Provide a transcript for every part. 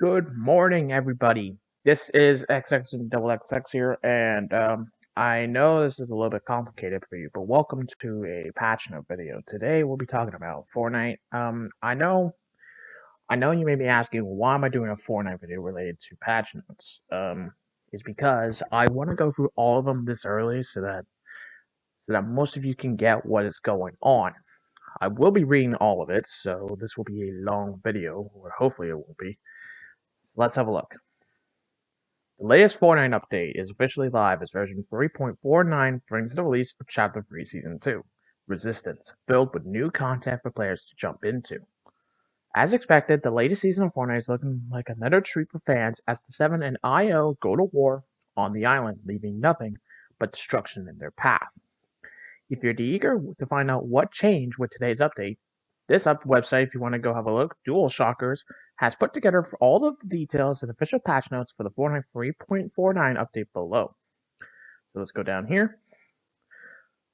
Good morning, everybody. This is XX and double XX here, and I know this is a little bit complicated for you, but welcome to a patch note video. Today we'll be talking about Fortnite. I know you may be asking, why am I doing a Fortnite video related to patch notes? Is because I want to go through all of them this early so that most of you can get what is going on. I will be reading all of it, so this will be a long video, or hopefully it will be. So let's have a look. The latest Fortnite update is officially live as version 3.49 brings the release of Chapter 3 Season 2, Resistance, filled with new content for players to jump into. As expected, the latest season of Fortnite is looking like another treat for fans as the Seven and IO go to war on the island, leaving nothing but destruction in their path. If you're eager to find out what changed with today's update, this website, if you want to go have a look, Dual Shockers, has put together all of the details and official patch notes for the Fortnite 3.49 update below. So let's go down here.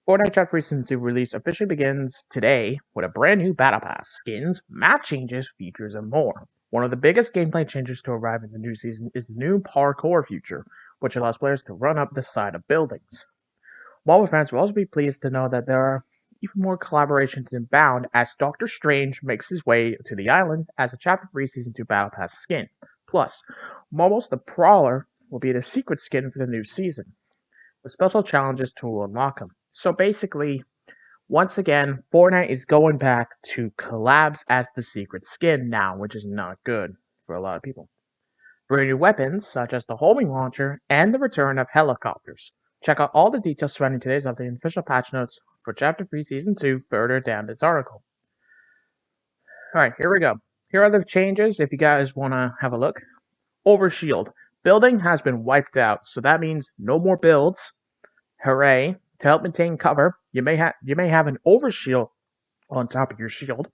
Fortnite Chapter 3 Season 2 release officially begins today with a brand new Battle Pass, skins, map changes, features, and more. One of the biggest gameplay changes to arrive in the new season is the new parkour feature, which allows players to run up the side of buildings. Marvel fans will also be pleased to know that there are even more collaborations inbound as Doctor Strange makes his way to the island as a Chapter 3 Season 2 Battle Pass skin. Plus, Momo's the Prowler will be the secret skin for the new season, with special challenges to unlock him. So basically, once again, Fortnite is going back to collabs as the secret skin now, which is not good for a lot of people. Brand new weapons, such as the homing launcher and the return of helicopters. Check out all the details surrounding today's update and official patch notes for Chapter 3 Season 2 further down this article. Alright, here we go. Here are the changes if you guys want to have a look. Overshield. Building has been wiped out, so that means no more builds. Hooray. To help maintain cover, you may have an overshield on top of your shield.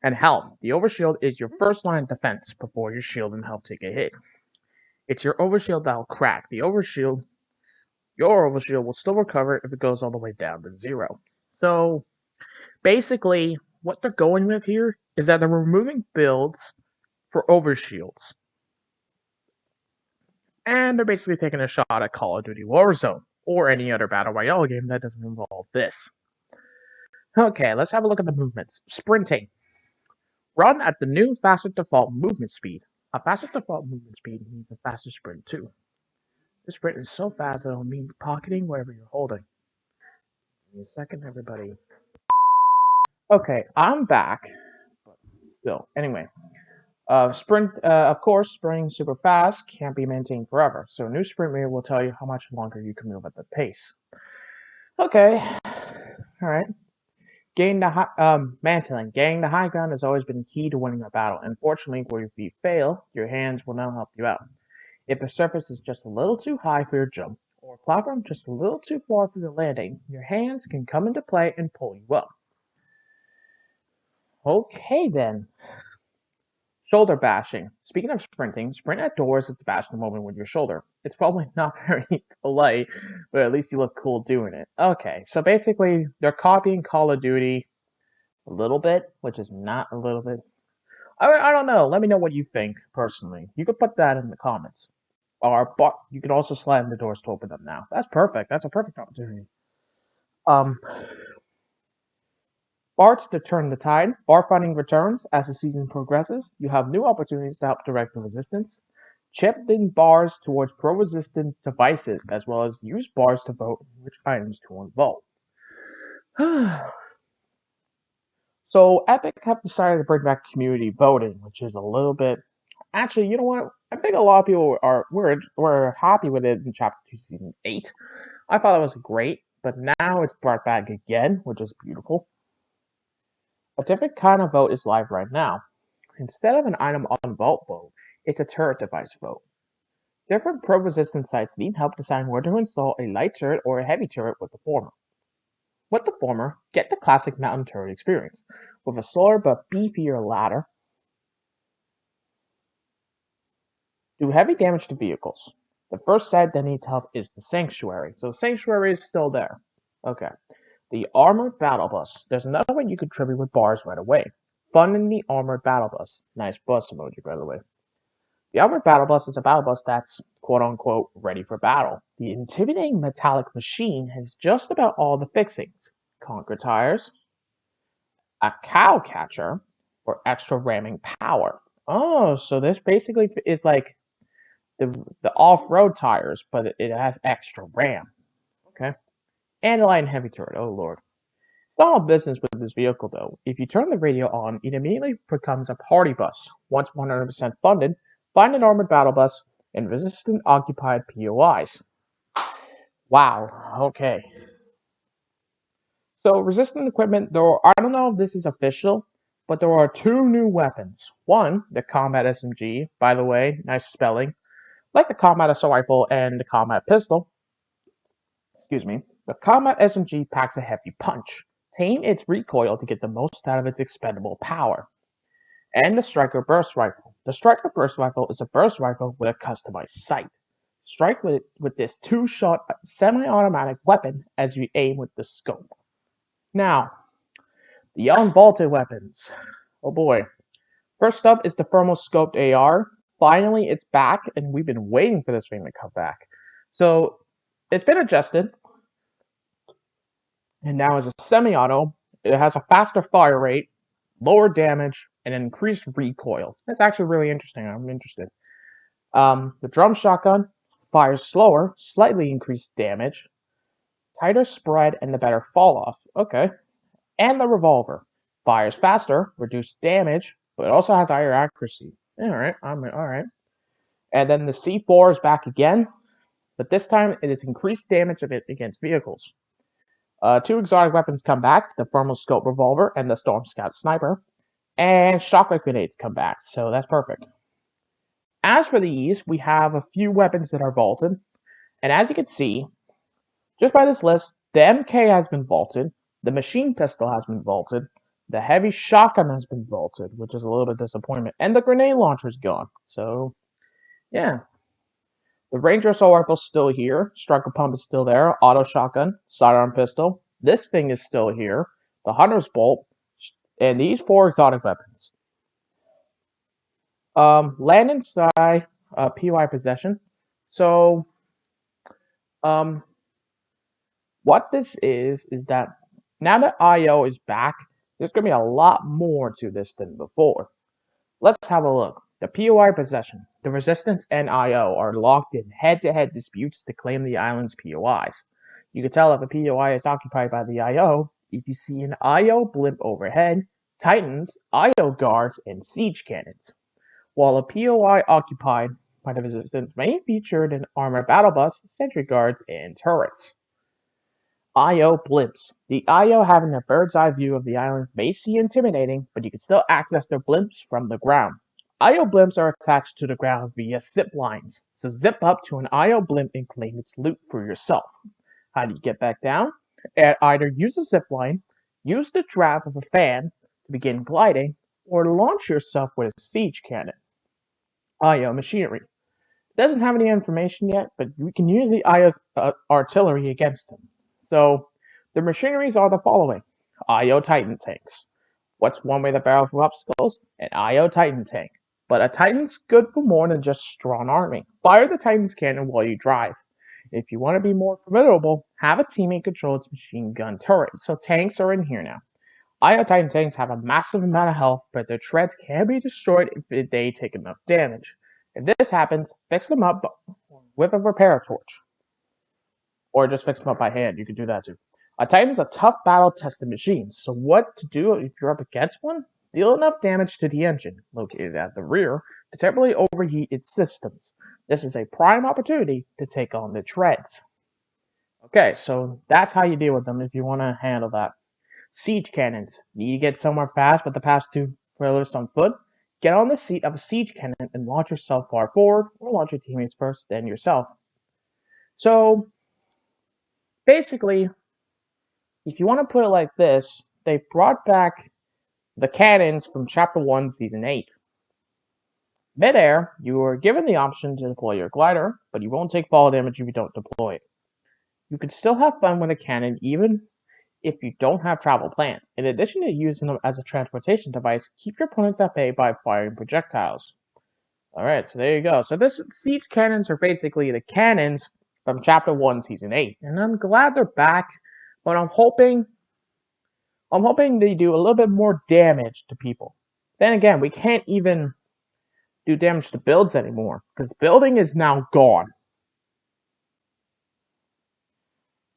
And health. The overshield is your first line of defense before your shield and health take a hit. It's your overshield that'll crack. Your overshield will still recover if it goes all the way down to 0. So, basically, what they're going with here is that they're removing builds for overshields. And they're basically taking a shot at Call of Duty Warzone, or any other Battle Royale game that doesn't involve this. Okay, let's have a look at the movements. Sprinting. Run at the new faster default movement speed. A faster default movement speed means a faster sprint too. This sprint is so fast that it'll mean pocketing whatever you're holding. Give me a second, everybody. Okay, I'm back, but still. Anyway, sprint. Of course, sprinting super fast can't be maintained forever. So a new sprint meter will tell you how much longer you can move at the pace. Okay, all right. Mantling. Gaining the high ground has always been key to winning a battle. Unfortunately, where your feet fail, your hands will now help you out. If the surface is just a little too high for your jump, or a platform just a little too far for your landing, your hands can come into play and pull you up. Okay then. Shoulder bashing. Speaking of sprinting, sprint at doors is to bash the moment with your shoulder. It's probably not very polite, but at least you look cool doing it. Okay, so basically, they're copying Call of Duty a little bit, which is not a little bit. I don't know. Let me know what you think, personally. You could put that in the comments. But you can also slam the doors to open them now. That's perfect. That's a perfect opportunity. Barts to turn the tide. Bar fighting returns as the season progresses. You have new opportunities to help direct the resistance. Chipped in bars towards pro-resistant devices, as well as use bars to vote which items to unvault. So Epic have decided to bring back community voting, which is a little bit. Actually, you know what? I think a lot of people were happy with it in Chapter 2, Season 8. I thought it was great, but now it's brought back again, which is beautiful. A different kind of vote is live right now. Instead of an item unvault vote, it's a turret device vote. Different pro-resistance sites need help deciding where to install a light turret or a heavy turret with the former. With the former, get the classic mountain turret experience, with a slower but beefier ladder. Do heavy damage to vehicles. The first site that needs help is the Sanctuary. So the Sanctuary is still there. Okay. The Armored Battle Bus. There's another way you could tribute with bars right away. Fun in the Armored Battle Bus. Nice bus emoji, by the way. The armored battle bus is a battle bus that's quote-unquote ready for battle. The intimidating metallic machine has just about all the fixings: conquer tires, a cow catcher, or extra ramming power. Oh, so this basically is like the off-road tires, but it has extra ram. Okay. And a light and heavy turret. Oh lord. It's not all business with this vehicle though. If you turn the radio on, it immediately becomes a party bus. Once 100% funded, find an armored battle bus and resistant occupied POIs. Wow. Okay. So resistant equipment, though I don't know if this is official, but there are 2 new weapons. One, the combat SMG. By the way, nice spelling. Like the combat assault rifle and the combat pistol. Excuse me. The combat SMG packs a heavy punch. Tame its recoil to get the most out of its expendable power. And the Striker Burst Rifle. The Striker Burst Rifle is a burst rifle with a customized sight. Strike with this 2-shot semi-automatic weapon as you aim with the scope. Now, the Unvaulted Weapons. Oh boy. First up is the Thermal Scoped AR. Finally, it's back, and we've been waiting for this thing to come back. So, it's been adjusted, and now is a semi-auto. It has a faster fire rate, lower damage, and increased recoil. That's actually really interesting. I'm interested. The drum shotgun fires slower, slightly increased damage, tighter spread, and the better fall off. Okay. And the revolver fires faster, reduced damage, but it also has higher accuracy. All right. And then the C4 is back again, but this time it is increased damage against vehicles. 2 exotic weapons come back: the Thermal Scope Revolver and the Storm Scout Sniper. And shockwave grenades come back, so that's perfect. As for these, we have a few weapons that are vaulted, and as you can see, just by this list, the MK has been vaulted, the machine pistol has been vaulted, the heavy shotgun has been vaulted, which is a little bit disappointment, and the grenade launcher is gone. So, yeah. The Ranger Assault Rifle is still here, Striker Pump is still there, Auto Shotgun, Sidearm Pistol, this thing is still here, the Hunter's Bolt, and these 4 exotic weapons. Land and Sky, PY Possession. So, what this is that now that IO is back, there's going to be a lot more to this than before. Let's have a look. The POI Possession. The Resistance and IO are locked in head-to-head disputes to claim the island's POIs. You can tell if a POI is occupied by the IO if you see an IO blimp overhead, Titans, IO guards, and siege cannons. While a POI occupied by the Resistance may feature an armored battle bus, sentry guards, and turrets. IO Blimps. The IO having a bird's eye view of the island may seem intimidating, but you can still access their blimps from the ground. IO Blimps are attached to the ground via zip lines, so zip up to an IO blimp and claim its loot for yourself. How do you get back down? Either use a zip line, use the draft of a fan to begin gliding, or launch yourself with a siege cannon. IO Machinery. It doesn't have any information yet, but we can use the IO's artillery against them. So, the machineries are the following: IO Titan tanks. What's one way to barrel through obstacles? An IO Titan tank. But a Titan's good for more than just strong arming. Fire the Titan's cannon while you drive. If you want to be more formidable, have a teammate control its machine gun turret. So tanks are in here now. IO Titan tanks have a massive amount of health, but their treads can be destroyed if they take enough damage. If this happens, fix them up with a repair torch. Or just fix them up by hand, you can do that too. A Titan's a tough battle-tested machine, so what to do if you're up against one? Deal enough damage to the engine, located at the rear, to temporarily overheat its systems. This is a prime opportunity to take on the treads. Okay, so that's how you deal with them if you want to handle that. Siege cannons. Need to get somewhere fast, but the past 2 trailers on foot? Get on the seat of a siege cannon and launch yourself far forward, or launch your teammates first, then yourself. So, basically, if you want to put it like this, they brought back the cannons from Chapter 1, Season 8. Mid-air, you are given the option to deploy your glider, but you won't take fall damage if you don't deploy it. You can still have fun with a cannon even if you don't have travel plans. In addition to using them as a transportation device, keep your opponents at bay by firing projectiles. Alright, so there you go. So this siege cannons are basically the cannons from Chapter 1, Season 8. And I'm glad they're back, but I'm hoping they do a little bit more damage to people. Then again, we can't even do damage to builds anymore, because building is now gone.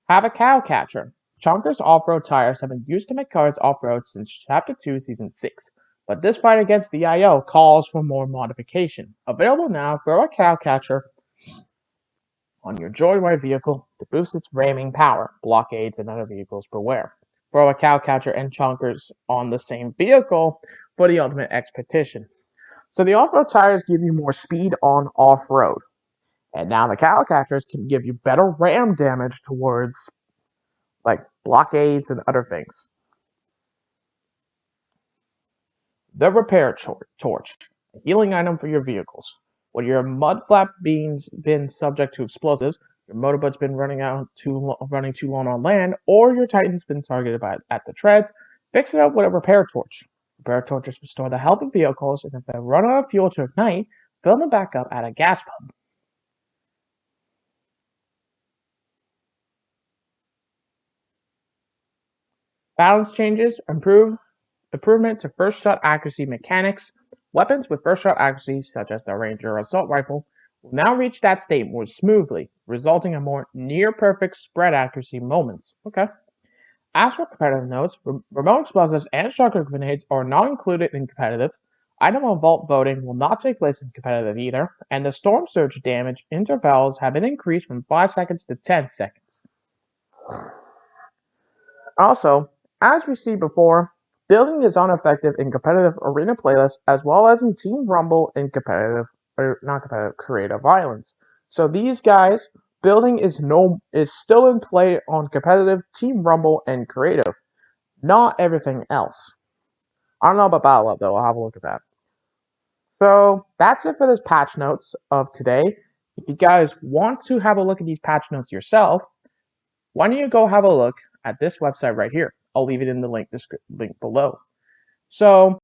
Have a cow catcher. Chunker's off-road tires have been used to make cars off-road since Chapter 2, Season 6. But this fight against the IO calls for more modification. Available now, throw a cow catcher on your Joyride vehicle to boost its ramming power. Blockades and other vehicles beware. Throw a cow catcher and chunkers on the same vehicle for the ultimate expedition. So the off-road tires give you more speed on off-road. And now the cow catchers can give you better ram damage towards like blockades and other things. The repair torch, a healing item for your vehicles. When your mud flap been subject to explosives, your motorboat's been running too long on land, or your Titan's been targeted at the treads, fix it up with a repair torch. Repair torches restore the health of vehicles, and if they run out of fuel to ignite, fill them back up at a gas pump. Balance changes, improvement to first shot accuracy mechanics. Weapons with first shot accuracy, such as the Ranger Assault Rifle, will now reach that state more smoothly, resulting in more near-perfect spread accuracy moments. Okay. As for competitive notes, remote explosives and shotgun grenades are not included in competitive. Item on vault voting will not take place in competitive either, and the storm surge damage intervals have been increased from 5 seconds to 10 seconds. Also, as we see before, building is unaffected in competitive arena playlists as well as in Team Rumble in competitive or not competitive creative violence. So these guys, building is still in play on competitive, Team Rumble, and creative, not everything else. I don't know about Battle Up though. I'll have a look at that. So that's it for this patch notes of today. If you guys want to have a look at these patch notes yourself, why don't you go have a look at this website right here? I'll leave it in the link below. So